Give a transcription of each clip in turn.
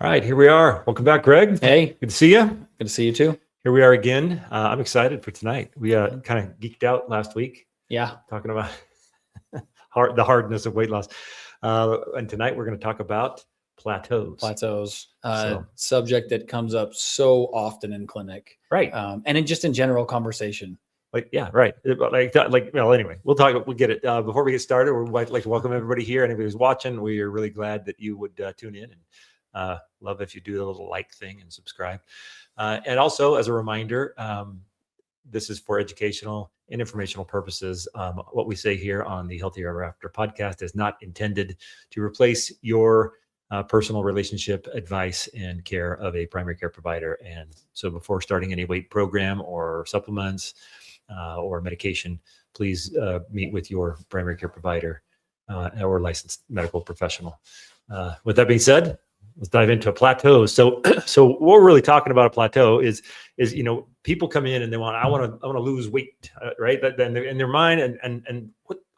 All right, here we are. Welcome back, Greg. Hey, Good to see you. good to see you too. Here we are again. I'm excited for tonight. We kind of geeked out last week Yeah, talking about the hardness of weight loss. And tonight we're going to talk about plateaus. plateaus. So- Subject that comes up so often in clinic, Right. and in general conversation. Yeah, right. Well, anyway, we'll get it. Before we get started, we'd like to welcome everybody here. Anybody who's watching, we are really glad that you would tune in, and love if you do the little like thing and subscribe. And also, as a reminder, this is for educational and informational purposes. What we say here on the Healthier Ever After podcast is not intended to replace your personal relationship, advice, and care of a primary care provider. And so before starting any weight program or supplements or medication, please meet with your primary care provider or licensed medical professional. With that being said, let's dive into a plateau. So what we're really talking about a plateau is people come in and they I want to lose weight, right? Then in their mind, and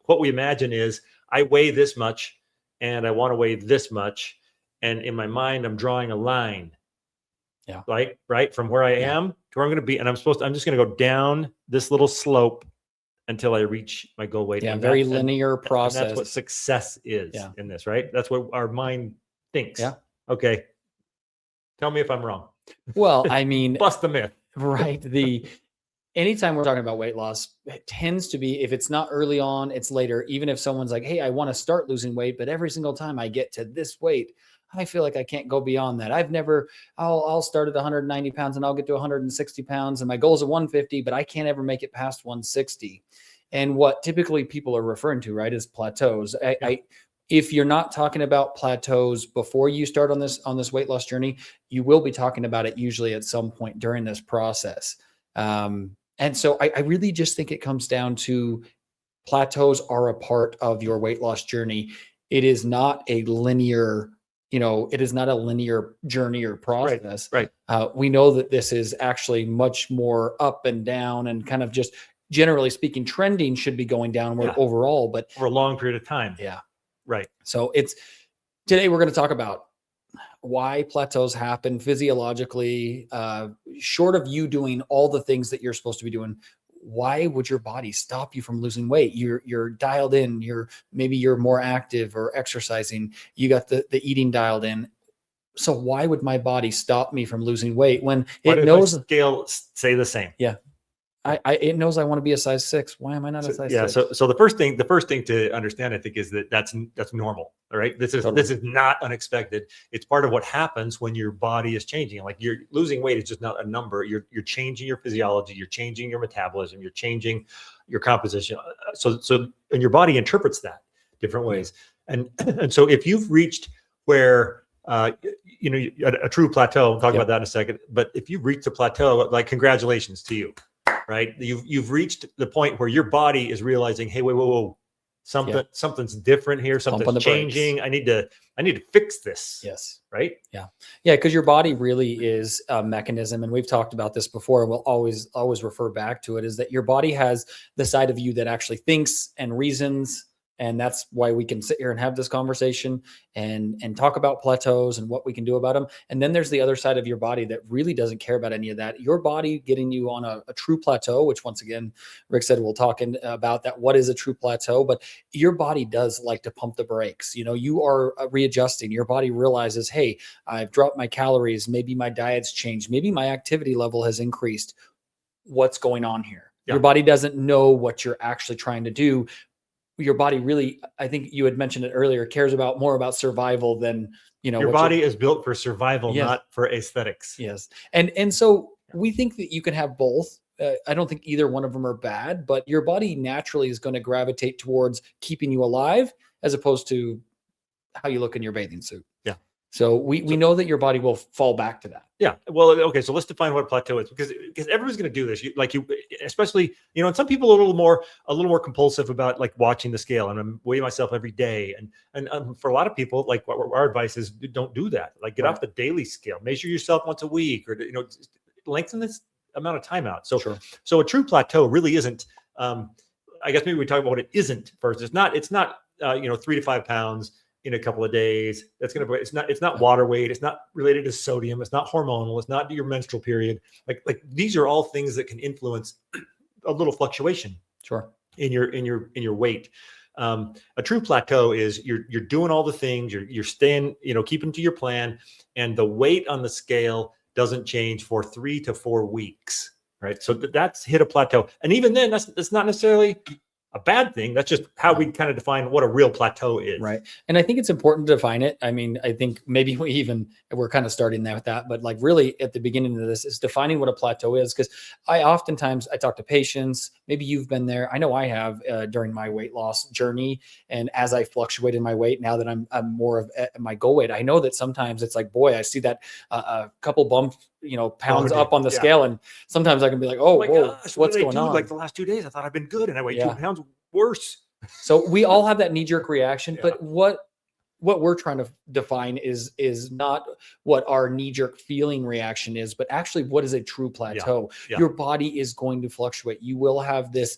what we imagine is I weigh this much and I want to weigh this much, and in my mind I'm drawing a line. Yeah. Right from where I am to where I'm going to be, and I'm just going to go down this little slope until I reach my goal weight. Yeah, and very linear process. And that's what success is in this, right? That's what our mind thinks. Yeah. Okay. Tell me if I'm wrong. Well, I mean, Bust the myth. right. Anytime we're talking about weight loss, it tends to be, if it's not early on, it's later. Even if someone's like, hey, I want to start losing weight, but every single time I get to this weight, I feel like I can't go beyond that. I'll start at 190 pounds and I'll get to 160 pounds. And my goal is at 150, but I can't ever make it past 160. And what typically people are referring to, right, is plateaus. If you're not talking about plateaus before you start on this weight loss journey, you will be talking about it usually at some point during this process. And so I really just think it comes down to plateaus are a part of your weight loss journey. It is not a linear, it is not a linear journey or process. Right. We know that this is actually much more up and down, and kind of just generally speaking, trending should be going downward overall, but for a long period of time. Yeah. Right. So today we're going to talk about why plateaus happen physiologically, short of you doing all the things that you're supposed to be doing. Why would your body stop you from losing weight? You're dialed in, maybe you're more active or exercising, you got the eating dialed in. So why would my body stop me from losing weight when it knows the scale say the same? Yeah. It knows I want to be a size 6. Why am I not a size 6? So the first thing to understand, I think, is that's normal. All right. This is not unexpected. It's part of what happens when your body is changing. Like, you're losing weight is just not a number. You're changing your physiology, you're changing your metabolism, you're changing your composition. So and your body interprets that different ways. And so if you've reached where a true plateau, we'll talk about that in a second, but if you've reached a plateau, like, congratulations to you. Right. You've reached the point where your body is realizing, hey, whoa, something's different here. Something's changing. I need to fix this. Yes. Right. Yeah. Because your body really is a mechanism. And we've talked about this before, and we'll always refer back to it, is that your body has the side of you that actually thinks and reasons. And that's why we can sit here and have this conversation and talk about plateaus and what we can do about them. And then there's the other side of your body that really doesn't care about any of that. Your body getting you on a true plateau, which, once again, Rick said we'll talk about that. What is a true plateau? But your body does like to pump the brakes. You are readjusting. Your body realizes, hey, I've dropped my calories. Maybe my diet's changed. Maybe my activity level has increased. What's going on here? Yeah. Your body doesn't know what you're actually trying to do. Your body really, I think you had mentioned it earlier, cares more about survival than, your body is built for survival, not for aesthetics. Yes. And so we think that you can have both. I don't think either one of them are bad, but your body naturally is going to gravitate towards keeping you alive as opposed to how you look in your bathing suit. Yeah. So we know that your body will fall back to that. Yeah. Well, okay. So let's define what a plateau is, because everyone's going to do this. Especially, and some people are a little more compulsive about, like, watching the scale, and I'm weighing myself every day. And for a lot of people, like, our advice is don't do that. Like, get off the daily scale, measure yourself once a week, or, lengthen this amount of time out. So, So a true plateau really isn't, I guess maybe we talk about what it isn't first. It's not 3 to 5 pounds. in a couple of days. That's going to, it's not water weight. It's not related to sodium. It's not hormonal. It's not your menstrual period. Like these are all things that can influence a little fluctuation Sure. in your weight. A true plateau is you're doing all the things, you're staying, keeping to your plan, and the weight on the scale doesn't change for 3 to 4 weeks, right? So that's hit a plateau. And even then, that's not necessarily a bad thing. That's just how we kind of define what a real plateau is. Right. And I think it's important to define it. I mean, I think maybe we're kind of starting there with that, but like really at the beginning of this is defining what a plateau is. Cause I talk to patients, maybe you've been there. I know I have during my weight loss journey. And as I fluctuate in my weight, now that I'm more of my goal weight, I know that sometimes it's like, boy, I see that a couple bumps, pounds up on the scale. And sometimes I can be like, oh, whoa, gosh, what's going on? Like the last 2 days, I thought I've been good and I weighed 2 pounds worse. So we all have that knee-jerk reaction, but what we're trying to define is not what our knee-jerk feeling reaction is, but actually what is a true plateau. Your body is going to fluctuate. You will have this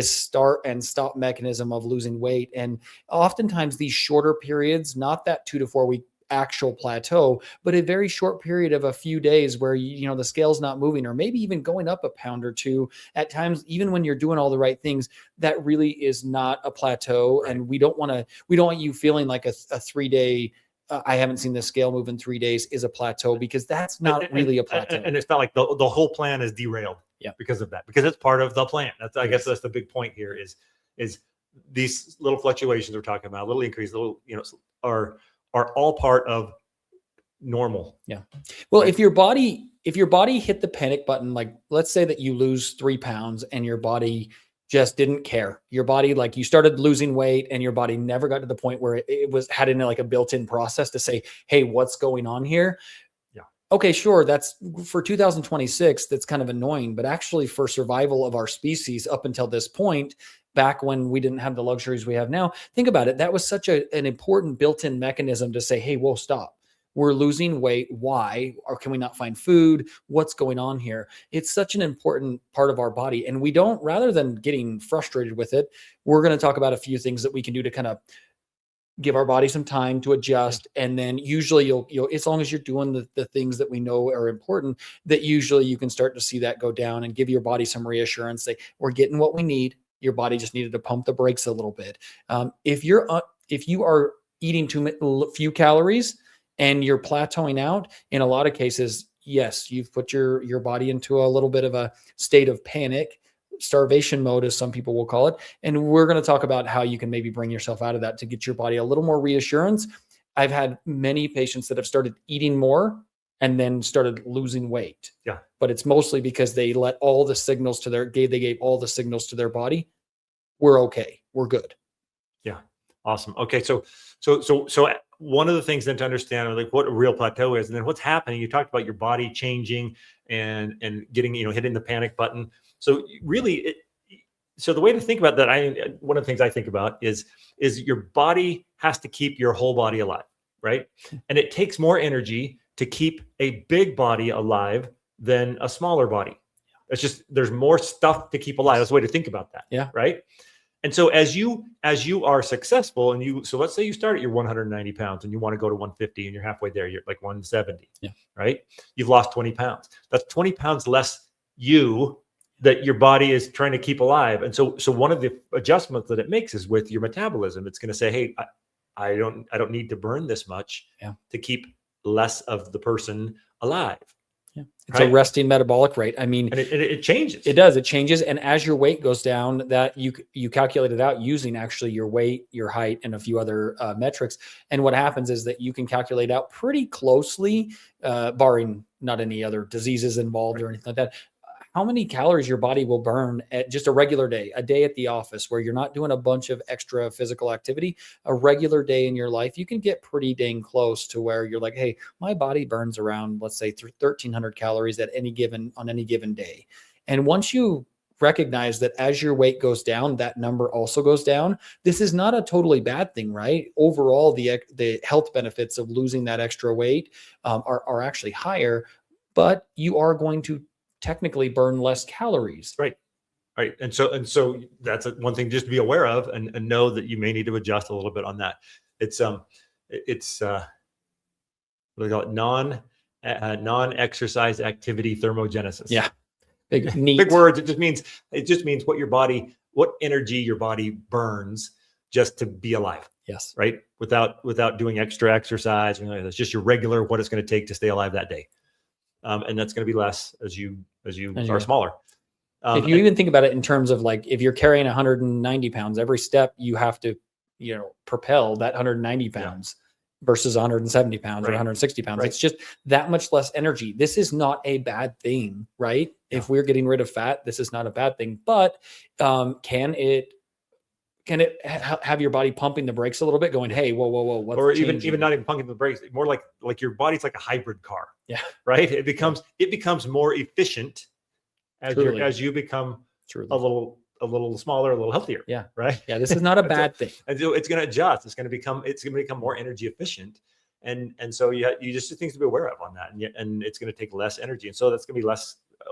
start and stop mechanism of losing weight. And oftentimes these shorter periods, not that 2 to 4 week actual plateau, but a very short period of a few days where the scale's not moving, or maybe even going up a pound or two at times, even when you're doing all the right things, that really is not a plateau. Right. And we don't want you feeling like a 3-day, I haven't seen the scale move in 3 days is a plateau, because that's not really a plateau. And it's not like the whole plan is derailed because of that, because it's part of the plan. I guess that's the big point here is these little fluctuations we're talking about, little increase, are all part of normal. Yeah. Well, if your body hit the panic button, like let's say that you lose 3 pounds and your body just didn't care. Your body, like you started losing weight and your body never got to the point where it had in like a built-in process to say, hey, what's going on here? Yeah. Okay, sure. That's for 2026. That's kind of annoying, but actually for survival of our species up until this point, back when we didn't have the luxuries we have now, think about it. That was such an important built-in mechanism to say, hey, whoa, stop. We're losing weight. Why? Or can we not find food? What's going on here? It's such an important part of our body. And we don't, rather than getting frustrated with it, we're going to talk about a few things that we can do to kind of give our body some time to adjust. And then usually you'll as long as you're doing the things that we know are important, that usually you can start to see that go down and give your body some reassurance. Say, we're getting what we need. Your body just needed to pump the brakes a little bit. If you are eating too few calories and you're plateauing out, in a lot of cases, yes, you've put your body into a little bit of a state of panic, starvation mode, as some people will call it. And we're going to talk about how you can maybe bring yourself out of that to get your body a little more reassurance. I've had many patients that have started eating more and then started losing weight. Yeah. But it's mostly because they let all the signals they gave all the signals to their body. We're okay. We're good. Yeah. Awesome. Okay. So one of the things then to understand, like what a real plateau is, and then what's happening, you talked about your body changing and getting, hitting the panic button. So really so the way to think about that, one of the things I think about is your body has to keep your whole body alive, right? And it takes more energy to keep a big body alive than a smaller body. It's just, there's more stuff to keep alive. That's the way to think about that. Yeah. Right. And so as you are successful so let's say you start at your 190 pounds and you want to go to 150 and you're halfway there, you're like 170. Yeah. Right. You've lost 20 pounds. That's 20 pounds less that your body is trying to keep alive. And so one of the adjustments that it makes is with your metabolism. It's going to say, hey, I don't need to burn this much to keep less of the person alive. Yeah. It's a resting metabolic rate. I mean, and it changes. It does. It changes. And as your weight goes down, that you calculate it out using actually your weight, your height, and a few other metrics. And what happens is that you can calculate out pretty closely, barring not any other diseases involved or anything like that, how many calories your body will burn at just a regular day, a day at the office where you're not doing a bunch of extra physical activity, a regular day in your life. You can get pretty dang close to where you're like, hey, my body burns around, let's say 1,300 calories on any given day. And once you recognize that as your weight goes down, that number also goes down. This is not a totally bad thing, right? Overall, the health benefits of losing that extra weight are actually higher, but you are going to technically burn less calories. Right. And so that's one thing just to be aware of and know that you may need to adjust a little bit on that. It's it's what do they call it? Non-exercise activity thermogenesis. Yeah. Neat. Big words. It just means what energy your body burns just to be alive. Yes. Right. Without doing extra exercise. It's just your regular, what it's going to take to stay alive that day. And that's going to be less as you are smaller. If you even think about it in terms of like, if you're carrying 190 pounds, every step you have to, propel that 190 pounds versus 170 pounds or 160 pounds. It's just that much less energy. This is not a bad thing, right? Yeah. If we're getting rid of fat, this is not a bad thing, but can it have your body pumping the brakes a little bit, going, hey, whoa, what's or changing? even not even pumping the brakes, more like your body's like a hybrid car. Yeah. Right. It becomes more efficient as you become a little smaller, a little healthier. Yeah. Right. Yeah. This is not a bad thing. And so it's going to adjust. It's going to become more energy efficient. And so you just things to be aware of on that. And it's going to take less energy. And so that's going to be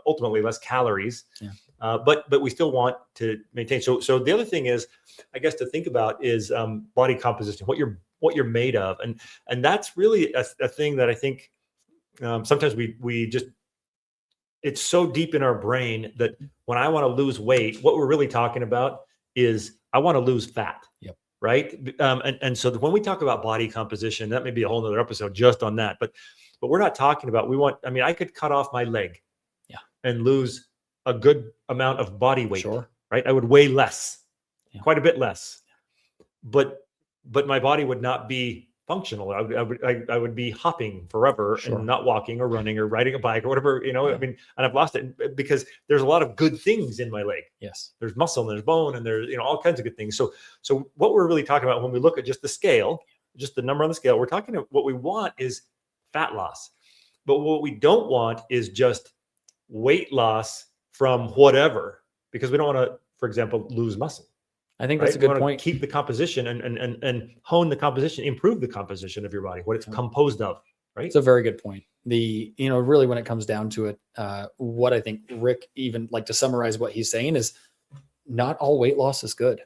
ultimately less calories. Yeah. But we still want to maintain. So the other thing is, I guess, to think about is body composition, what you're made of. And that's really a thing that I think sometimes we just, it's so deep in our brain that when I want to lose weight, what we're really talking about is I want to lose fat. Yep. Right. And so when we talk about body composition, that may be a whole nother episode just on that. But we're not talking about, I could cut off my leg and lose a good amount of body weight. Sure. Right. I would weigh less, quite a bit less, but my body would not be functional. I would be hopping forever and not walking or running or riding a bike or whatever, and I've lost it because there's a lot of good things in my leg. Yes. There's muscle and there's bone and there's, all kinds of good things. So what we're really talking about when we look at just the scale, just the number on the scale, we're talking about what we want is fat loss. But what we don't want is just weight loss from whatever, because we don't want to, for example, lose muscle. I think that's a good point. Keep the composition and hone the composition, improve the composition of your body, what it's composed of. Right. It's a very good point. Really when it comes down to it, what I think Rick, even like to summarize what he's saying, is not all weight loss is good.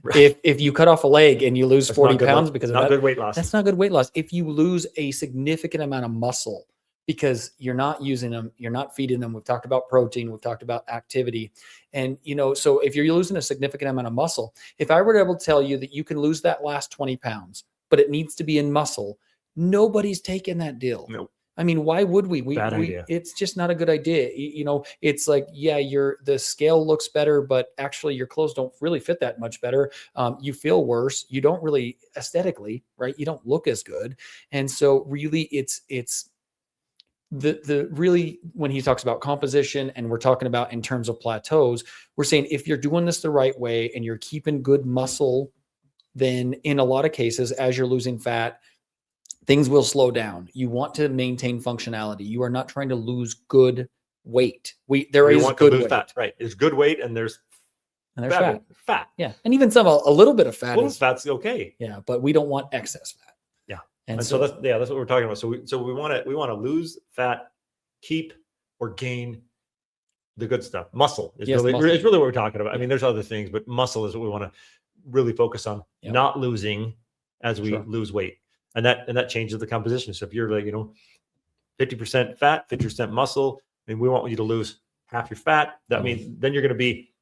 Right. If you cut off a leg and you lose 40 pounds because of that, good weight loss. That's not good weight loss. If you lose a significant amount of muscle because you're not using them, you're not feeding them. We've talked about protein, we've talked about activity. And, so if you're losing a significant amount of muscle, if I were able to tell you that you can lose that last 20 pounds, but it needs to be in muscle, nobody's taking that deal. Nope. I mean, why would we? Bad idea. It's just not a good idea. It's like, the scale looks better, but actually your clothes don't really fit that much better. You feel worse. You don't really aesthetically, right? You don't look as good. And so really it's really, when he talks about composition and we're talking about in terms of plateaus, we're saying if you're doing this the right way and you're keeping good muscle, then in a lot of cases, as you're losing fat, things will slow down. You want to maintain functionality. You are not trying to lose good weight. There is good weight. Fat, right? There's good weight and there's fat. Yeah, and even a little bit of fat. Fat's okay. Yeah, but we don't want excess fat. And so that's what we're talking about. So we want to lose fat, keep or gain the good stuff. Muscle is really what we're talking about. I mean, there's other things, but muscle is what we want to really focus on. Yep. Not losing as we lose weight, and that changes the composition. So if you're like 50% fat, 50% muscle, and we want you to lose half your fat, that means then you're going to be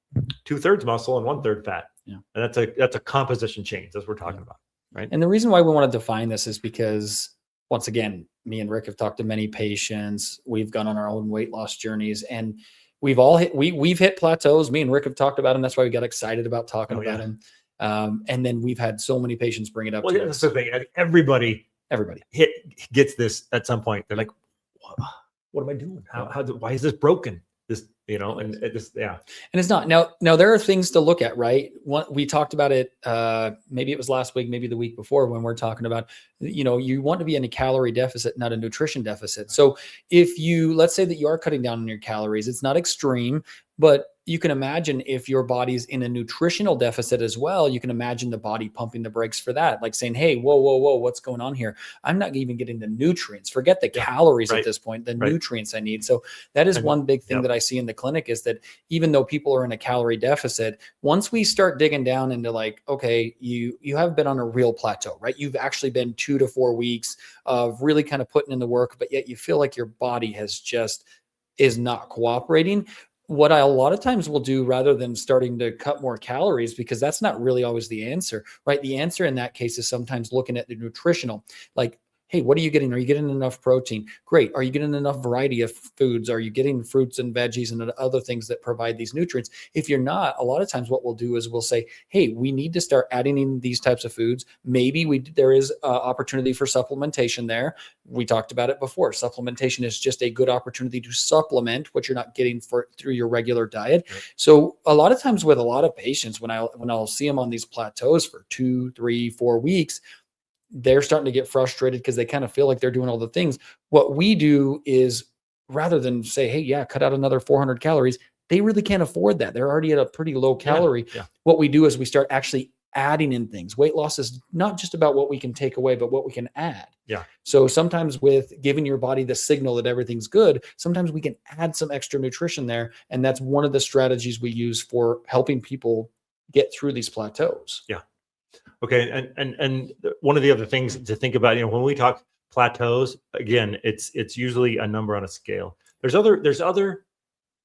2/3 muscle and 1/3 fat. Yeah, and that's a composition change. That's what we're talking about. Right. And the reason why we want to define this is because, once again, me and Rick have talked to many patients. We've gone on our own weight loss journeys, and we've hit plateaus. Me and Rick have talked about them. That's why we got excited about talking about them. And then we've had so many patients bring it up. Well, that's the thing. Everybody gets this at some point. They're like, "What am I doing? Why is this broken?" And it's not. Now there are things to look at, right? We talked about it, maybe it was last week, maybe the week before, when we're talking about, you want to be in a calorie deficit, not a nutrition deficit. So let's say that you are cutting down on your calories, it's not extreme, but you can imagine if your body's in a nutritional deficit as well, you can imagine the body pumping the brakes for that, like saying, hey, whoa, what's going on here? I'm not even getting the nutrients. Forget the calories at this point, the nutrients I need. So that is one big thing that I see in the clinic is that even though people are in a calorie deficit, once we start digging down into like, okay, you have been on a real plateau, right? You've actually been 2 to 4 weeks of really kind of putting in the work, but yet you feel like your body is not cooperating. What I a lot of times will do, rather than starting to cut more calories, because that's not really always the answer, right? The answer in that case is sometimes looking at the nutritional, like, hey, what are you getting? Are you getting enough protein? Great. Are you getting enough variety of foods? Are you getting fruits and veggies and other things that provide these nutrients? If you're not, a lot of times what we'll do is we'll say, hey, we need to start adding in these types of foods. Maybe there is opportunity for supplementation there. We talked about it before. Supplementation is just a good opportunity to supplement what you're not getting through your regular diet. Right. So a lot of times with a lot of patients, when I'll see them on these plateaus for 2, 3, 4 weeks, they're starting to get frustrated because they kind of feel like they're doing all the things. What we do is, rather than say, hey, yeah, cut out another 400 calories, they really can't afford that. They're already at a pretty low calorie. Yeah. What we do is we start actually adding in things. Weight loss is not just about what we can take away, but what we can add. Yeah. So sometimes with giving your body the signal that everything's good, sometimes we can add some extra nutrition there. And that's one of the strategies we use for helping people get through these plateaus. Yeah. Okay. And one of the other things to think about, when we talk plateaus, again, it's usually a number on a scale. There's other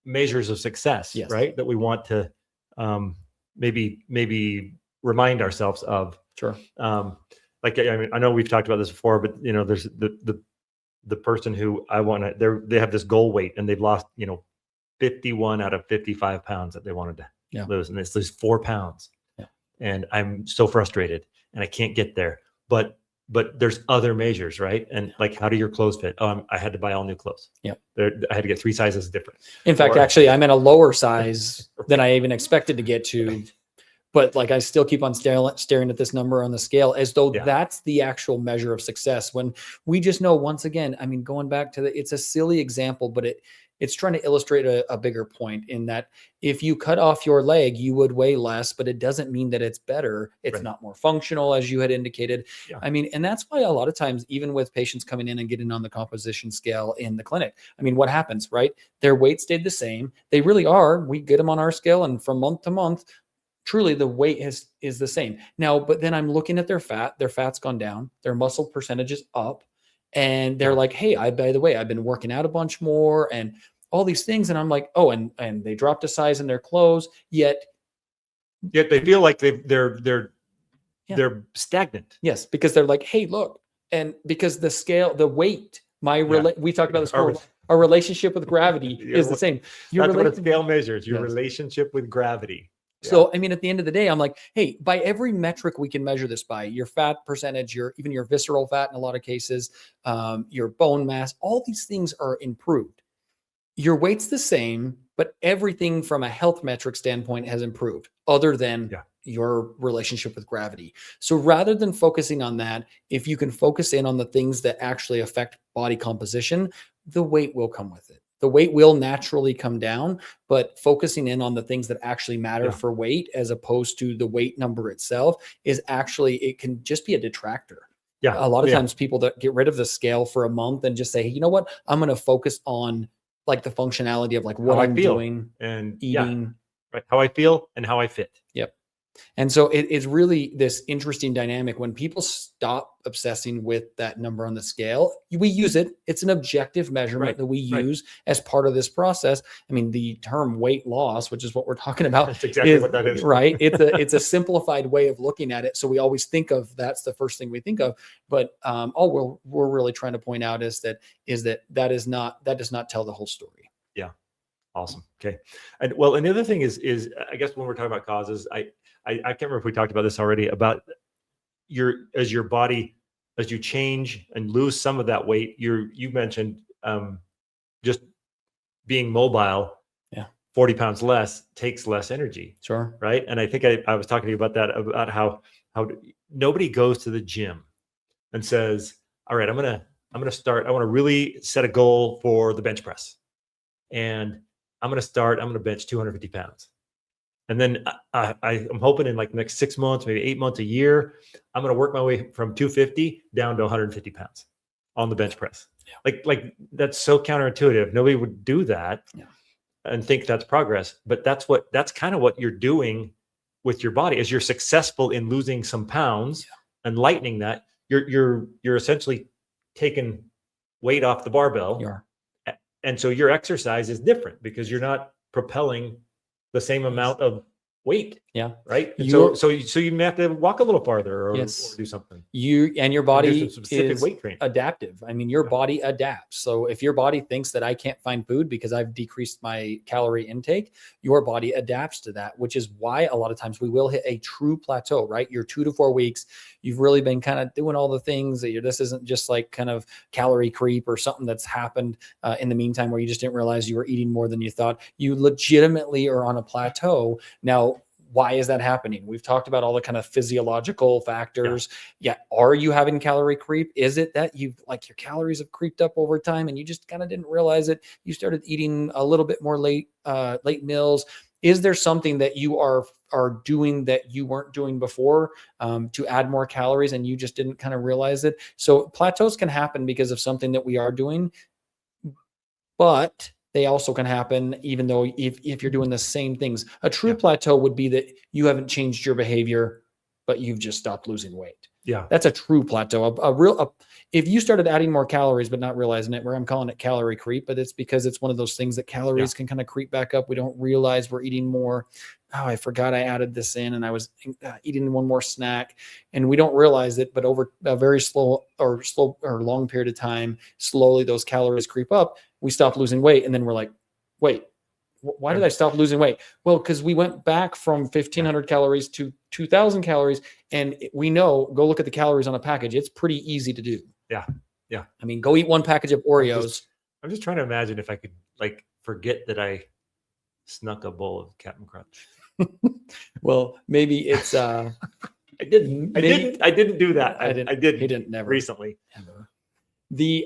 measures of success, Yes. right? That we want to maybe remind ourselves of. Sure. Like, I mean, I know we've talked about this before, but there's the person who they have this goal weight and they've lost, 51 out of 55 pounds that they wanted to lose. And it's lose 4 pounds. And I'm so frustrated and I can't get there, but there's other measures, right? And like, how do your clothes fit? I had to buy all new clothes. Yeah. I had to get 3 sizes different. In fact, actually, I'm in a lower size than I even expected to get to, Right. But like, I still keep on staring at this number on the scale as though that's the actual measure of success. When we just know, once again, I mean, going back to it's a silly example, but it's trying to illustrate a bigger point, in that if you cut off your leg, you would weigh less, but it doesn't mean that it's better. It's Right. not more functional, as you had indicated. Yeah. I mean, and that's why a lot of times, even with patients coming in and getting on the composition scale in the clinic, I mean, what happens, right? Their weight stayed the same. They really are. We get them on our scale, and from month to month, truly the weight is the same. Now, but then I'm looking at their fat's gone down, their muscle percentage is up, and they're like, hey, by the way, I've been working out a bunch more and all these things. And I'm like, oh, and they dropped a size in their clothes, yet they feel like they're stagnant. Yes, because they're like, hey, look, and because the scale, the weight, we talked about this before. Our relationship with gravity is the same. That's what a scale measures, your relationship with gravity. So, I mean, at the end of the day, I'm like, hey, by every metric we can measure this by, your fat percentage, even your visceral fat in a lot of cases, your bone mass, all these things are improved. Your weight's the same, but everything from a health metric standpoint has improved, other than your relationship with gravity. So rather than focusing on that, if you can focus in on the things that actually affect body composition, the weight will come with it. The weight will naturally come down, but focusing in on the things that actually matter for weight, as opposed to the weight number itself, it can just be a detractor. Yeah. A lot of times people that get rid of the scale for a month and just say, hey, you know what, I'm going to focus on like the functionality of like what I'm doing and eating, right? How I feel and how I fit. Yep. And so it's really this interesting dynamic when people stop obsessing with that number on the scale. We use it. It's an objective measurement that we use as part of this process. I mean, the term weight loss, which is what we're talking about, that's exactly what that is, right? It's a simplified way of looking at it. So we always think of that's the first thing we think of. But all we're really trying to point out is that does not tell the whole story. Yeah. Awesome. Okay. And well, and the other thing is I guess when we're talking about causes, I can't remember if we talked about this already, about as you change and lose some of that weight, you mentioned just being mobile, 40 pounds less takes less energy. Sure. Right. And I think I was talking to you about that, about how nobody goes to the gym and says, all right, I'm going to start, I want to really set a goal for the bench press. And I'm going to bench 250 pounds. And then I'm hoping in like the next 6 months, maybe 8 months, a year, I'm going to work my way from 250 down to 150 pounds on the bench press. Yeah. Like that's so counterintuitive. Nobody would do that. Yeah. and think that's progress. But that's kind of what you're doing with your body. As you're successful in losing some pounds and lightening that, you're essentially taking weight off the barbell. You are. And so your exercise is different because you're not propelling the same amount of weight. Yeah. Right. And so you may have to walk a little farther or do something. Your body specific is weight training. Adaptive. I mean, your body adapts. So if your body thinks that I can't find food because I've decreased my calorie intake, your body adapts to that, which is why a lot of times we will hit a true plateau, right? You're 2 to 4 weeks. You've really been kind of doing all the things that this isn't just like kind of calorie creep or something that's happened in the meantime where you just didn't realize you were eating more than you thought. You legitimately are on a plateau. Now, why is that happening? We've talked about all the kind of physiological factors. Yeah. Are you having calorie creep? Is it that your calories have creeped up over time and you just kind of didn't realize it? You started eating a little bit more late meals. Is there something that you are doing that you weren't doing before to add more calories and you just didn't kind of realize it? So plateaus can happen because of something that we are doing, but they also can happen even though if you're doing the same things. A true plateau would be that you haven't changed your behavior, but you've just stopped losing weight. Yeah. That's a true plateau. If you started adding more calories, but not realizing it, where I'm calling it calorie creep, but it's because it's one of those things that calories can kind of creep back up. We don't realize we're eating more. Oh, I forgot I added this in and I was eating one more snack and we don't realize it, but over a very slow or long period of time, slowly those calories creep up. We stop losing weight. And then we're like, wait, why did I stop losing weight? Well, because we went back from 1,500 calories to 2,000 calories. And we know, go look at the calories on a package. It's pretty easy to do. Yeah. Yeah. I mean, go eat one package of Oreos. I'm just trying to imagine if I could forget that I snuck a bowl of Captain Crunch. Well, maybe it's, I didn't do that. I didn't. He didn't never recently. Never.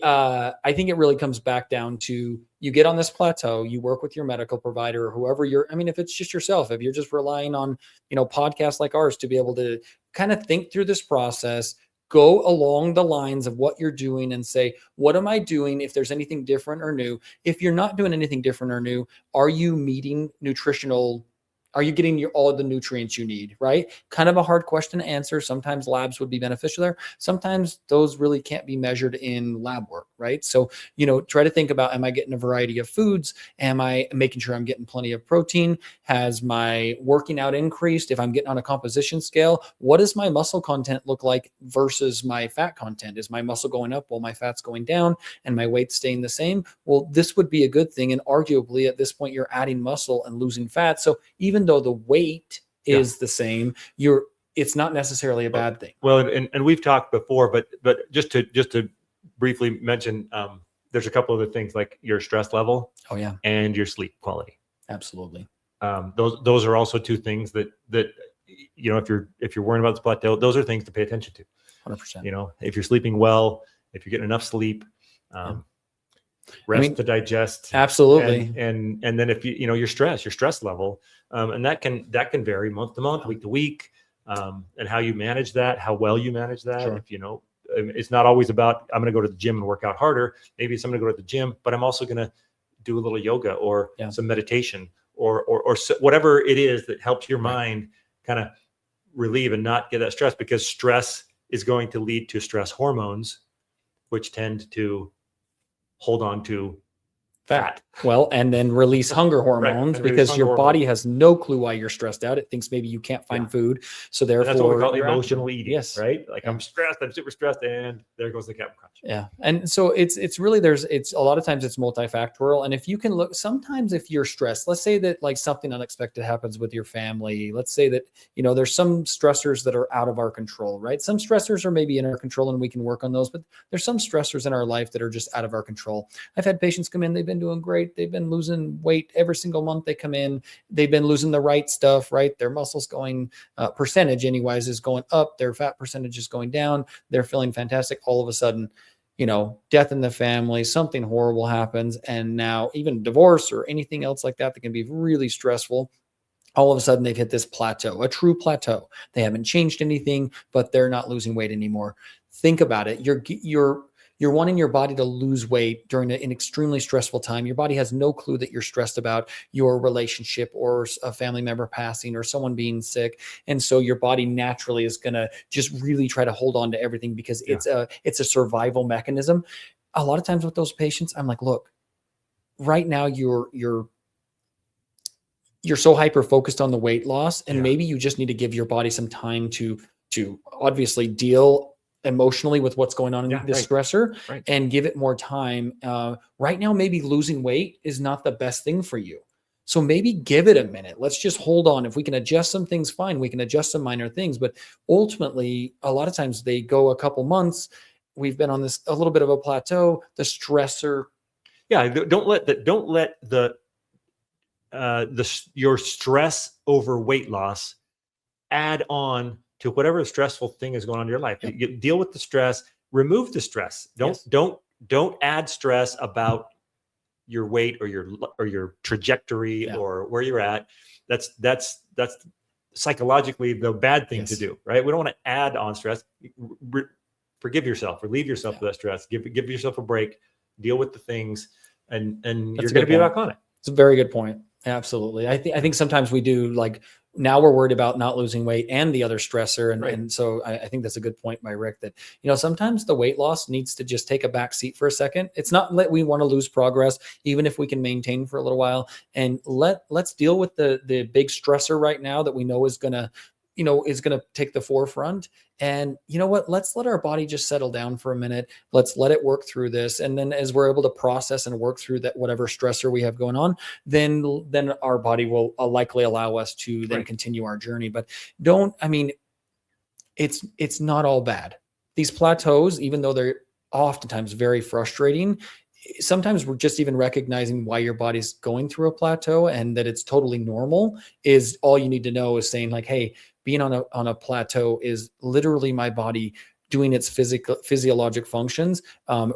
I think it really comes back down to you get on this plateau, you work with your medical provider or whoever if it's just yourself, if you're just relying on, podcasts like ours to be able to kind of think through this process, go along the lines of what you're doing and say, what am I doing? If there's anything different or new, if you're not doing anything different or new, are you meeting are you getting all of the nutrients you need, right? Kind of a hard question to answer. Sometimes labs would be beneficial there. Sometimes those really can't be measured in lab work, right? So, try to think about, am I getting a variety of foods? Am I making sure I'm getting plenty of protein? Has my working out increased? If I'm getting on a composition scale, what does my muscle content look like versus my fat content? Is my muscle going up while my fat's going down and my weight's staying the same? Well, this would be a good thing. And arguably at this point, you're adding muscle and losing fat. So even though the weight is the same, it's not necessarily a bad thing. Well, and we've talked before, but just to briefly mention, there's a couple other things like your stress level. Oh yeah. And your sleep quality. Absolutely. Those are also two things that if you're worrying about this plateau, those are things to pay attention to. 100%. If you're sleeping well, if you're getting enough sleep, rest to digest. Absolutely. And then if your stress level, and that can vary month to month, week to week, and how you manage that, how well you manage that. Sure. If it's not always about, I'm going to go to the gym and work out harder. Maybe it's I'm going to go to the gym, but I'm also going to do a little yoga or some meditation or whatever it is that helps your mind kind of relieve and not get that stress, because stress is going to lead to stress hormones, which tend to hold on to fat. Well, and then release hunger hormones because your body has no clue why you're stressed out. It thinks maybe you can't find food. So therefore, that's what we call emotional eating. Yes. Right. Like I'm stressed, I'm super stressed, and there goes the Captain Crunch. Yeah. And so it's really, it's a lot of times it's multifactorial. And if you can look, sometimes if you're stressed, let's say that like something unexpected happens with your family. Let's say that, there's some stressors that are out of our control, right? Some stressors are maybe in our control and we can work on those, but there's some stressors in our life that are just out of our control. I've had patients come in, they've been doing great. They've been losing weight every single month they come in. They've been losing the right stuff, right? Their muscles going, percentage anyways is going up. Their fat percentage is going down. They're feeling fantastic. All of a sudden, death in the family, something horrible happens. And now even divorce or anything else like that can be really stressful. All of a sudden they've hit this plateau, a true plateau. They haven't changed anything, but they're not losing weight anymore. Think about it. You're wanting your body to lose weight during an extremely stressful time. Your body has no clue that you're stressed about your relationship or a family member passing or someone being sick. And so your body naturally is going to just really try to hold on to everything because it's a survival mechanism. A lot of times with those patients, I'm like, look, right now you're so hyper focused on the weight loss, and maybe you just need to give your body some time to obviously deal emotionally with what's going on in this stressor and give it more time. Right now, maybe losing weight is not the best thing for you. So maybe give it a minute. Let's just hold on. If we can adjust some things, fine. We can adjust some minor things, but ultimately, a lot of times they go a couple months. We've been on this a little bit of a plateau. The stressor. Yeah. Don't let your stress over weight loss add on to whatever stressful thing is going on in your life. You deal with the stress, remove the stress. Don't add stress about your weight or your trajectory or where you're at. That's psychologically the bad thing to do, right? We don't want to add on stress. Forgive yourself, relieve yourself of that stress, give yourself a break, deal with the things, and you're going to be back on it. It's a very good point. Absolutely. I think sometimes we do, like, now we're worried about not losing weight and the other stressor. And so I think that's a good point by Rick, that, sometimes the weight loss needs to just take a back seat for a second. It's not that we want to lose progress, even if we can maintain for a little while, and let's deal with the big stressor right now that we know is going to take the forefront. And you know what, let's let our body just settle down for a minute. Let's let it work through this. And then as we're able to process and work through that, whatever stressor we have going on, then our body will likely allow us to then continue our journey. But it's not all bad. These plateaus, even though they're oftentimes very frustrating, sometimes we're just even recognizing why your body's going through a plateau and that it's totally normal is all you need to know, is saying, like, hey, being on a plateau is literally my body doing its physiologic functions,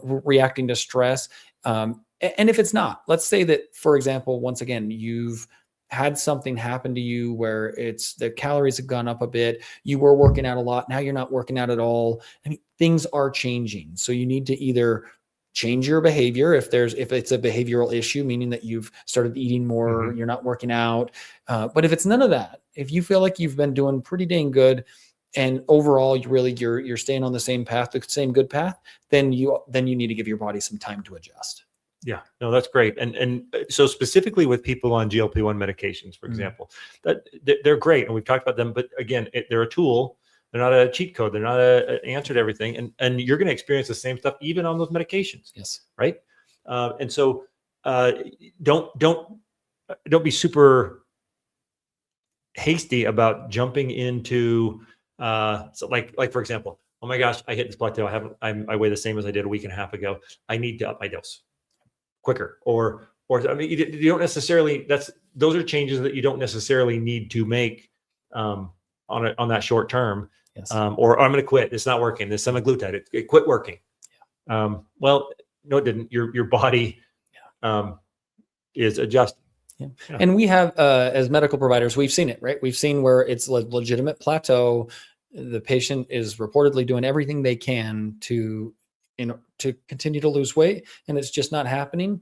reacting to stress. And if it's not, let's say that, for example, once again, you've had something happen to you where it's the calories have gone up a bit. You were working out a lot. Now you're not working out at all. Things are changing. So you need to either change your behavior if it's a behavioral issue, meaning that you've started eating more, you're not working out. But if it's none of that, if you feel like you've been doing pretty dang good, and overall you're staying on the same path, the same good path, then you need to give your body some time to adjust. Yeah, no, that's great. And so specifically with people on GLP-1 medications, for example, that they're great, and we've talked about them. But again, they're a tool. They're not a cheat code. They're not an answer to everything. And you're going to experience the same stuff even on those medications. Yes. Right. And so don't be super hasty about jumping into so like for example, oh my gosh, I hit this plateau. I weigh the same as I did a week and a half ago. I need to up my dose quicker. Or you don't necessarily, those are changes that you don't necessarily need to make on that short term. Yes. Or I'm going to quit. It's not working. This semaglutide, it quit working. Yeah. Well, no, it didn't. Your body is adjusting. Yeah. Yeah. And we have, as medical providers, we've seen it, right? We've seen where it's a legitimate plateau. The patient is reportedly doing everything they can to continue to lose weight, and it's just not happening.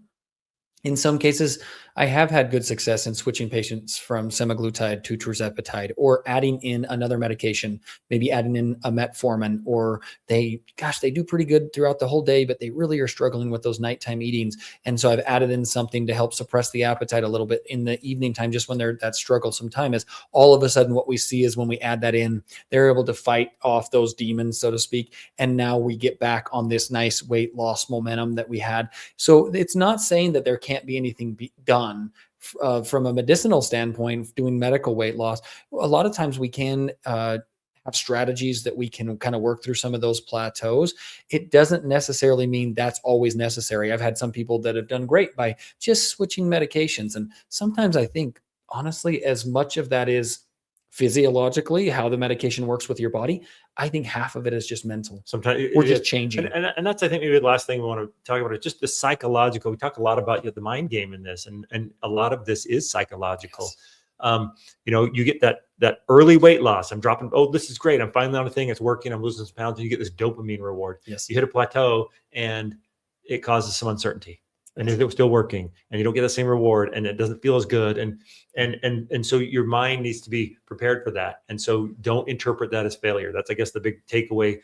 In some cases, I have had good success in switching patients from semaglutide to tirzepatide, or adding in another medication, maybe adding in a metformin, or they do pretty good throughout the whole day, but they really are struggling with those nighttime eatings. And so I've added in something to help suppress the appetite a little bit in the evening time, just when they're that struggle time is. All of a sudden what we see is when we add that in, they're able to fight off those demons, so to speak. And now we get back on this nice weight loss momentum that we had. So it's not saying that there can't be anything done from a medicinal standpoint, doing medical weight loss. A lot of times we can have strategies that we can kind of work through some of those plateaus. It doesn't necessarily mean that's always necessary. I've had some people that have done great by just switching medications. And sometimes I think, honestly, as much of that is physiologically how the medication works with your body, I think half of it is just mental. Sometimes we're just changing. And that's, I think, maybe the last thing we want to talk about is just the psychological. We talk a lot about the mind game in this, and a lot of this is psychological. You get that early weight loss. I'm dropping. Oh, this is great. I'm finally on a thing. It's working. I'm losing some pounds. And you get this dopamine reward. Yes. You hit a plateau and it causes some uncertainty. And if it was still working and you don't get the same reward and it doesn't feel as good. And so your mind needs to be prepared for that. And so don't interpret that as failure. That's, I guess, the big takeaway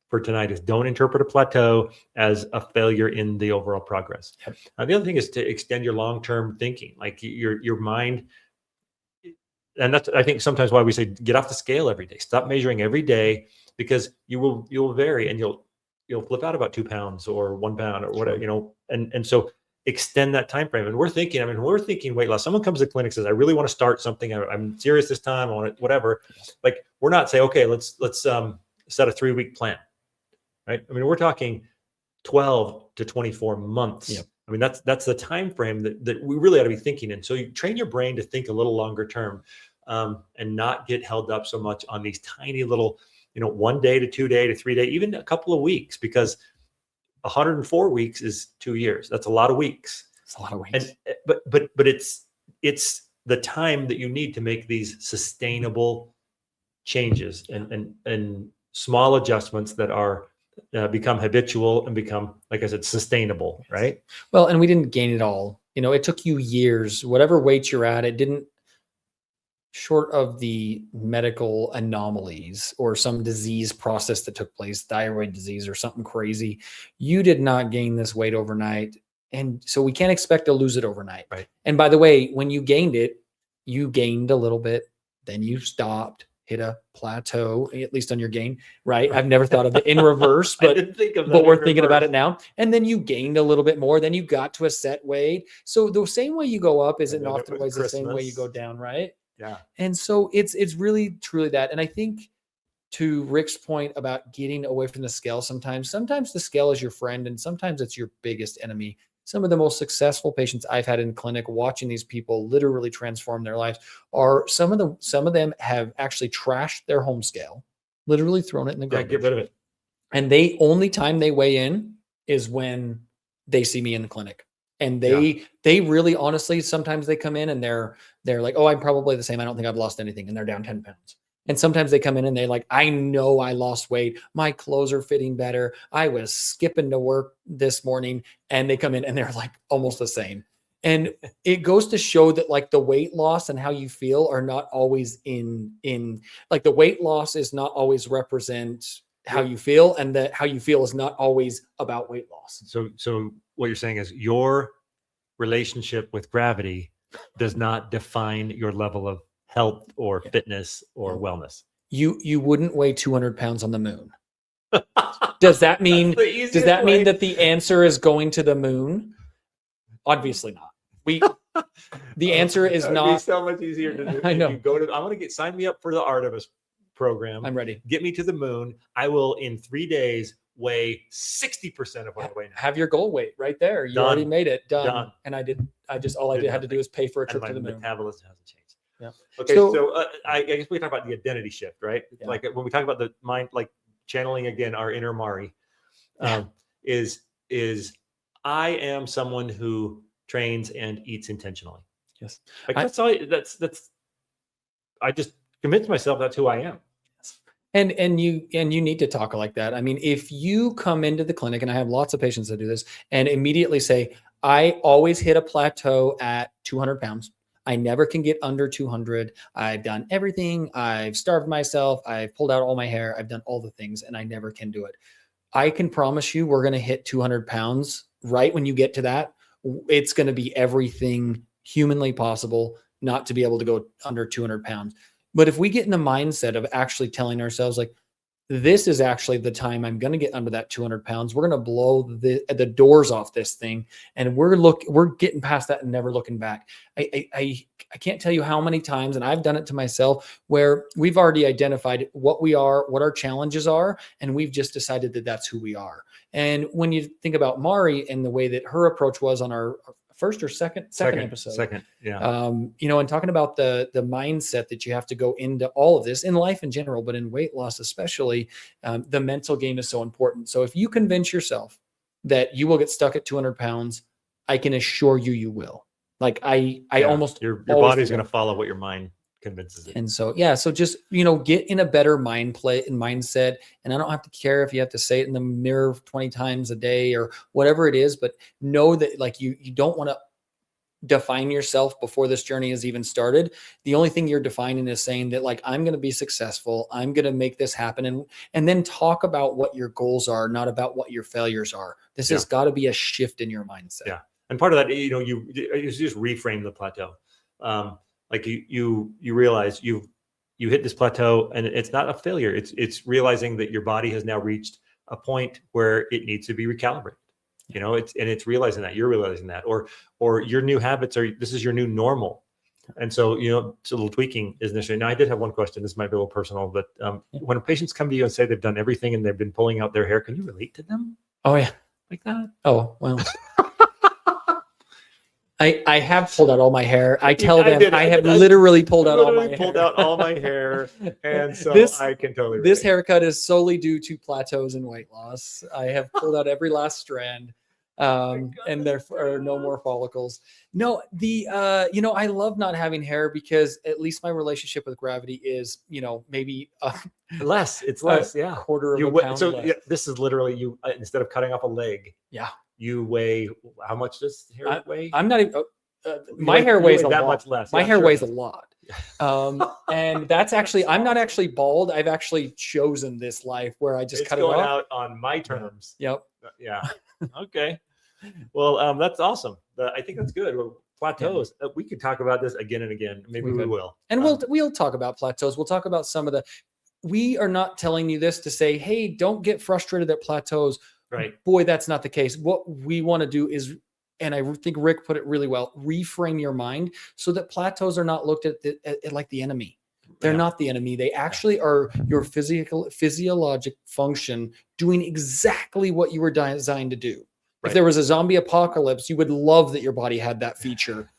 for tonight is don't interpret a plateau as a failure in the overall progress. Yep. The other thing is to extend your long-term thinking, like your mind. And that's, I think, sometimes why we say get off the scale every day. Stop measuring every day, because you'll vary and you'll flip out about 2 pounds or 1 pound or whatever, and so extend that time frame. And we're thinking weight loss. Someone comes to the clinic, says, I really want to start something. I'm serious this time. I want it, whatever. Like, we're not saying, okay, let's set a 3-week plan. Right? I mean, we're talking 12 to 24 months. Yep. I mean, that's the time frame that we really ought to be thinking in. So you train your brain to think a little longer term, and not get held up so much on these tiny little, 1 day to 2 day to 3 day, even a couple of weeks, because 104 weeks is 2 years. That's a lot of weeks. It's a lot of weeks. But it's the time that you need to make these sustainable changes and small adjustments that are become habitual and become, like I said, sustainable, right? Well, and we didn't gain it all. It took you years, whatever weight you're at, it didn't, short of the medical anomalies or some disease process that took place, thyroid disease or something crazy, you did not gain this weight overnight. And so we can't expect to lose it overnight. Right. And by the way, when you gained it, you gained a little bit, then you stopped, hit a plateau, at least on your gain, right? I've never thought of it in reverse, but, but we're thinking about it now. And then you gained a little bit more, then you got to a set weight. So the same way you go up isn't often always the same way you go down, right? Yeah. And so it's really truly that. And I think, to Rick's point about getting away from the scale, sometimes the scale is your friend and sometimes it's your biggest enemy. Some of the most successful patients I've had in clinic, watching these people literally transform their lives, are some of them have actually trashed their home scale, literally thrown it in the garbage. Get rid of it. And they only time they weigh in is when they see me in the clinic. And they really, honestly, sometimes they come in and they're like, oh, I'm probably the same. I don't think I've lost anything. And they're down 10 pounds. And sometimes they come in and they're like, I know I lost weight. My clothes are fitting better. I was skipping to work this morning. And they come in and they're like almost the same. And it goes to show that, like, the weight loss and how you feel are not always in like, the weight loss is not always represent how you feel, and that how you feel is not always about weight loss. So what you're saying is your relationship with gravity does not define your level of health or fitness or wellness. You wouldn't weigh 200 pounds on the moon. Does that mean that the answer is going to the moon? Obviously not. The answer is not. Be so much easier to do. I know. I want to sign me up for the Artemis program. I'm ready. Get me to the moon. I will, in 3 days, weigh 60% of what I weigh now. Have your goal weight right there. You already made it. Done. And I had to do is pay for a trip to the moon. Metabolism hasn't changed. Yeah. Okay. So I guess we talk about the identity shift, right? Yeah. Like when we talk about the mind, like channeling again our inner Mari, is I am someone who trains and eats intentionally. Yes. Like that's all. That's. I just convinced myself that's who I am. And you need to talk like that. I mean, if you come into the clinic, and I have lots of patients that do this, and immediately say, I always hit a plateau at 200 pounds. I never can get under 200. I've done everything. I've starved myself. I've pulled out all my hair. I've done all the things, and I never can do it. I can promise you we're going to hit 200 pounds right when you get to that. It's going to be everything humanly possible not to be able to go under 200 pounds. But if we get in the mindset of actually telling ourselves, like, this is actually the time I'm going to get under that 200 pounds. We're going to blow the doors off this thing. And we're getting past that and never looking back. I can't tell you how many times, and I've done it to myself, where we've already identified what we are, what our challenges are, and we've just decided that that's who we are. And when you think about Mari and the way that her approach was on our first or second episode. Second, yeah. And talking about the mindset that you have to go into all of this in life in general, but in weight loss especially, the mental game is so important. So if you convince yourself that you will get stuck at 200 pounds, I can assure you will. Like I Yeah. almost your always body's do going that. to follow what your mind convinces it. And so, yeah, so just, get in a better mindset. And I don't have to care if you have to say it in the mirror 20 times a day or whatever it is, but know that like you don't want to define yourself before this journey has even started. The only thing you're defining is saying that like, I'm going to be successful. I'm going to make this happen. And then talk about what your goals are, not about what your failures are. This has got to be a shift in your mindset. Yeah. And part of that, you just reframe the plateau. Like you realize you hit this plateau and it's not a failure. It's realizing that your body has now reached a point where it needs to be recalibrated. It's realizing that you're realizing that, or your new habits this is your new normal. And so, it's a little tweaking is necessary. Now, I did have one question. This might be a little personal, but when patients come to you and say they've done everything and they've been pulling out their hair, can you relate to them? Oh yeah. Like that? Oh, well. I have pulled out all my hair. I tell them I have literally pulled out all my hair. Pulled out all my hair, and so I can totally relate. This haircut is solely due to plateaus and weight loss. I have pulled out every last strand, and there are no more follicles. No, I love not having hair because at least my relationship with gravity is, maybe less. It's less, yeah. Quarter of a pound so less. Yeah, this is literally you instead of cutting off a leg. Yeah. You weigh, how much does hair weigh? I'm not even, my hair weighs a lot. Much less. My hair weighs a lot. And that's actually, I'm not actually bald. I've actually chosen this life where I just cut it off. It's going out on my terms. Yep. Yeah. Okay. Well, that's awesome. I think that's good. Plateaus. We could talk about this again and again. Maybe we will. And we'll talk about plateaus. We'll talk about some of we are not telling you this to say, hey, don't get frustrated at plateaus. Right. Boy, that's not the case. What we want to do is, and I think Rick put it really well, reframe your mind so that plateaus are not looked at like the enemy. They're not the enemy. They actually are your physiologic function doing exactly what you were designed to do. Right. If there was a zombie apocalypse, you would love that your body had that feature.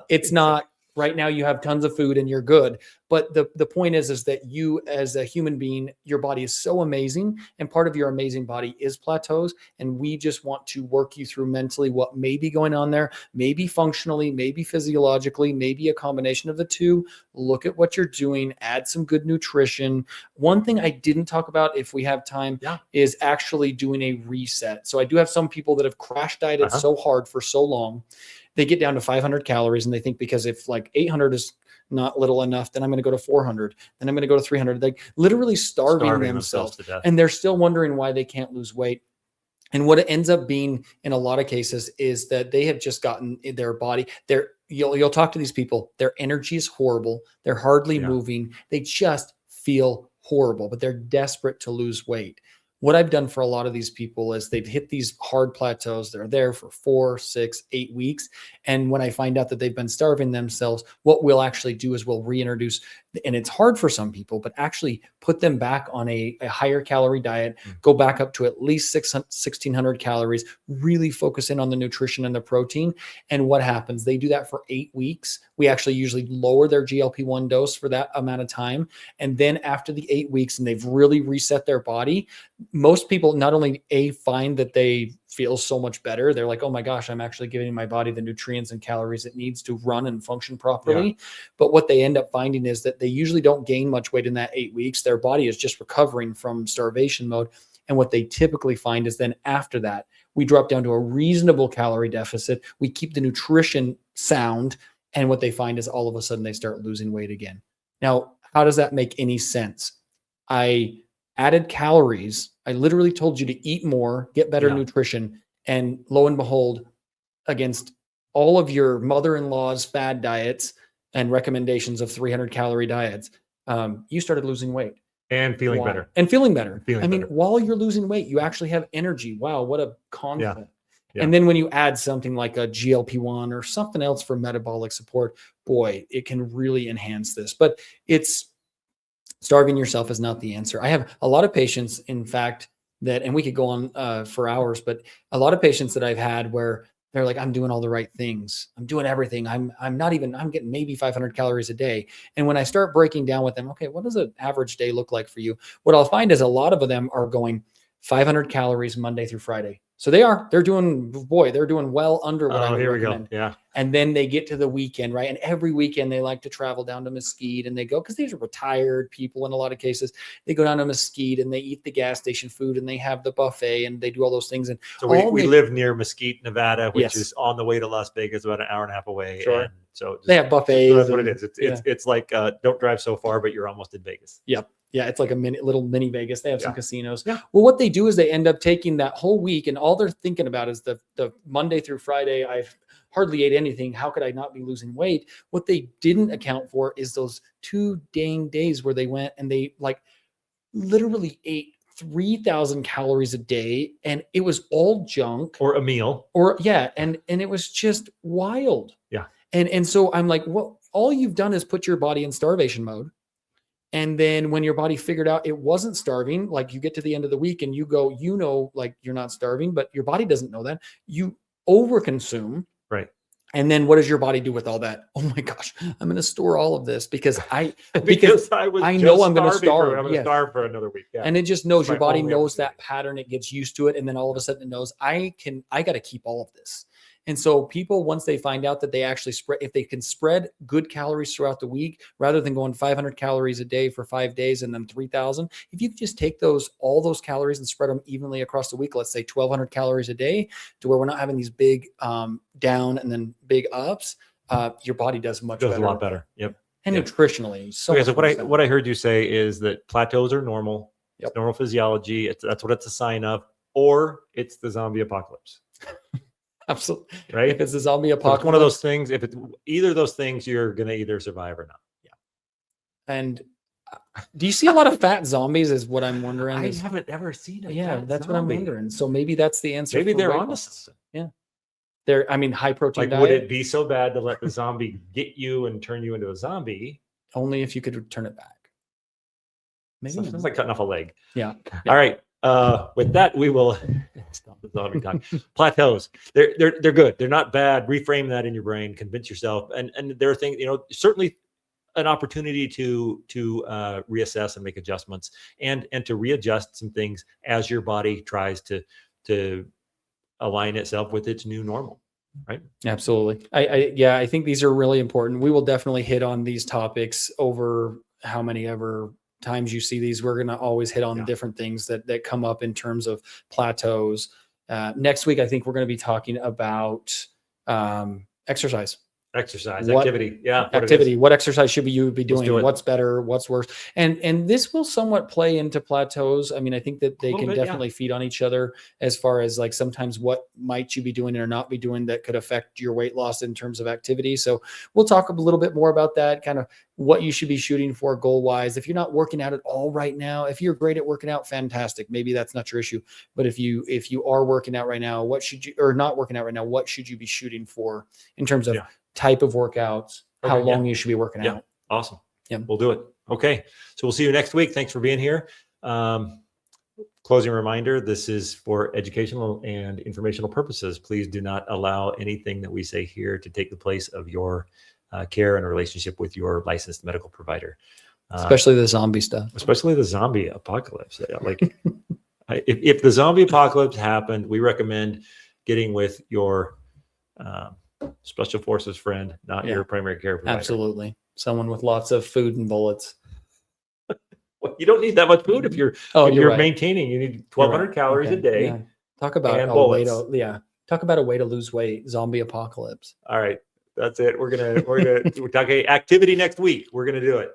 It's not. Right now you have tons of food and you're good. But the point is that you as a human being, your body is so amazing. And part of your amazing body is plateaus. And we just want to work you through mentally what may be going on there, maybe functionally, maybe physiologically, maybe a combination of the two. Look at what you're doing, add some good nutrition. One thing I didn't talk about, if we have time, is actually doing a reset. So I do have some people that have crash dieted so hard for so long. They get down to 500 calories and they think because if like 800 is not little enough, then I'm going to go to 400. Then I'm going to go to 300. Like literally starving themselves to death. And they're still wondering why they can't lose weight. And what it ends up being in a lot of cases is that they have just gotten their body, you'll talk to these people, their energy is horrible. They're hardly moving. They just feel horrible, but they're desperate to lose weight. What I've done for a lot of these people is they've hit these hard plateaus. They're there for 4, 6, 8 weeks. And when I find out that they've been starving themselves, what we'll actually do is we'll reintroduce, and it's hard for some people, but actually put them back on a higher calorie diet, go back up to at least 1,600 calories, really focus in on the nutrition and the protein. And what happens? They do that for 8 weeks. We actually usually lower their GLP-1 dose for that amount of time. And then after the 8 weeks and they've really reset their body, most people not only find that they feel so much better, they're like, oh my gosh, I'm actually giving my body the nutrients and calories it needs to run and function properly. But what they end up finding is that they usually don't gain much weight in that 8 weeks. Their body is just recovering from starvation mode. And what they typically find is then after that, we drop down to a reasonable calorie deficit. We keep the nutrition sound. And what they find is all of a sudden they start losing weight again. Now, how does that make any sense? I added calories. I literally told you to eat more, get better nutrition. And lo and behold, against all of your mother-in-law's fad diets and recommendations of 300 calorie diets, you started losing weight. And feeling better. And feeling better. While you're losing weight, you actually have energy. Wow, what a confidence. Yeah. And then when you add something like a GLP-1 or something else for metabolic support, boy, it can really enhance this. But starving yourself is not the answer. I have a lot of patients, in fact, and we could go on for hours, but a lot of patients that I've had where they're like, I'm doing all the right things. I'm doing everything. I'm getting maybe 500 calories a day. And when I start breaking down with them, okay, what does an average day look like for you? What I'll find is a lot of them are going 500 calories Monday through Friday, So they're doing well under what I Oh, would here we recommend. go. Yeah. And then they get to the weekend, right? And every weekend they like to travel down to Mesquite and they go, because these are retired people in a lot of cases. They go down to Mesquite and they eat the gas station food and they have the buffet and they do all those things. And so we live near Mesquite, Nevada, which is on the way to Las Vegas, about an hour and a half away. Sure. And so they have buffets. So that's what it is. It's like don't drive so far, but you're almost in Vegas. Yep. Yeah, it's like a little mini Vegas. They have some casinos. Yeah. Well, what they do is they end up taking that whole week, and all they're thinking about is the Monday through Friday. I've hardly ate anything. How could I not be losing weight? What they didn't account for is those 2 dang days where they went and they like literally ate 3,000 calories a day, and it was all junk or a meal. And it was just wild. Yeah. And so I'm like, well, all you've done is put your body in starvation mode. And then when your body figured out it wasn't starving, like you get to the end of the week and you go, like you're not starving, but your body doesn't know that. You overconsume. Right. And then what does your body do with all that? Oh my gosh, I'm going to store all of this because I know I'm going to starve. I'm going to starve for another week. Yeah. And it just knows, your body knows that pattern. It gets used to it. And then all of a sudden it knows I got to keep all of this. And so people, once they find out that they actually if they can spread good calories throughout the week, rather than going 500 calories a day for 5 days and then 3,000, if you could just take all those calories and spread them evenly across the week, let's say 1,200 calories a day, to where we're not having these big down and then big ups, your body does better. A lot better. Yep. And nutritionally. So what I heard you say is that plateaus are normal. Yep. It's normal physiology. That's what it's a sign of, or it's the zombie apocalypse. Absolutely. Right. If it's a zombie apocalypse, it's one of those things. If it's either of those things, you're going to either survive or not. Yeah. And do you see a lot of fat zombies is what I'm wondering. I haven't ever seen it. Yeah, that's what I'm wondering. So maybe that's the answer. Maybe they're onto something. Yeah. High protein diet. Would it be so bad to let the zombie get you and turn you into a zombie? Only if you could turn it back. Maybe sounds like cutting off a leg. Yeah. All right. With that, we will stop the zombie talk. Plateaus, they're good. They're not bad. Reframe that in your brain. Convince yourself. And there are things, certainly an opportunity to reassess and make adjustments, and to readjust some things as your body tries to align itself with its new normal. Right. Absolutely. I think these are really important. We will definitely hit on these topics over how many ever times you see these. We're going to always hit on different things that come up in terms of plateaus. Next week, I think we're going to be talking about exercise. Activity. Yeah. Activity. What exercise should you be doing? Do what's better? What's worse? And this will somewhat play into plateaus. I mean, I think that they can definitely feed on each other, as far as like sometimes what might you be doing or not be doing that could affect your weight loss in terms of activity. So we'll talk a little bit more about that, kind of what you should be shooting for goal wise. If you're not working out at all right now, if you're great at working out, fantastic. Maybe that's not your issue. But if you are working out right now, what should you be shooting for in terms of type of workouts, how long you should be working out? Awesome. Yeah, we'll do it. Okay. So we'll see you next week. Thanks for being here. Closing reminder, this is for educational and informational purposes. Please do not allow anything that we say here to take the place of your care and relationship with your licensed medical provider. Especially the zombie stuff. Especially the zombie apocalypse. Like if the zombie apocalypse happened, we recommend getting with your special forces friend, not your primary care provider. Absolutely. Someone with lots of food and bullets. Well, you don't need that much food if you're maintaining. You need 1,200 calories a day. Yeah. Talk about a way to lose weight. Zombie apocalypse. All right. That's it. We're talking activity next week. We're gonna do it.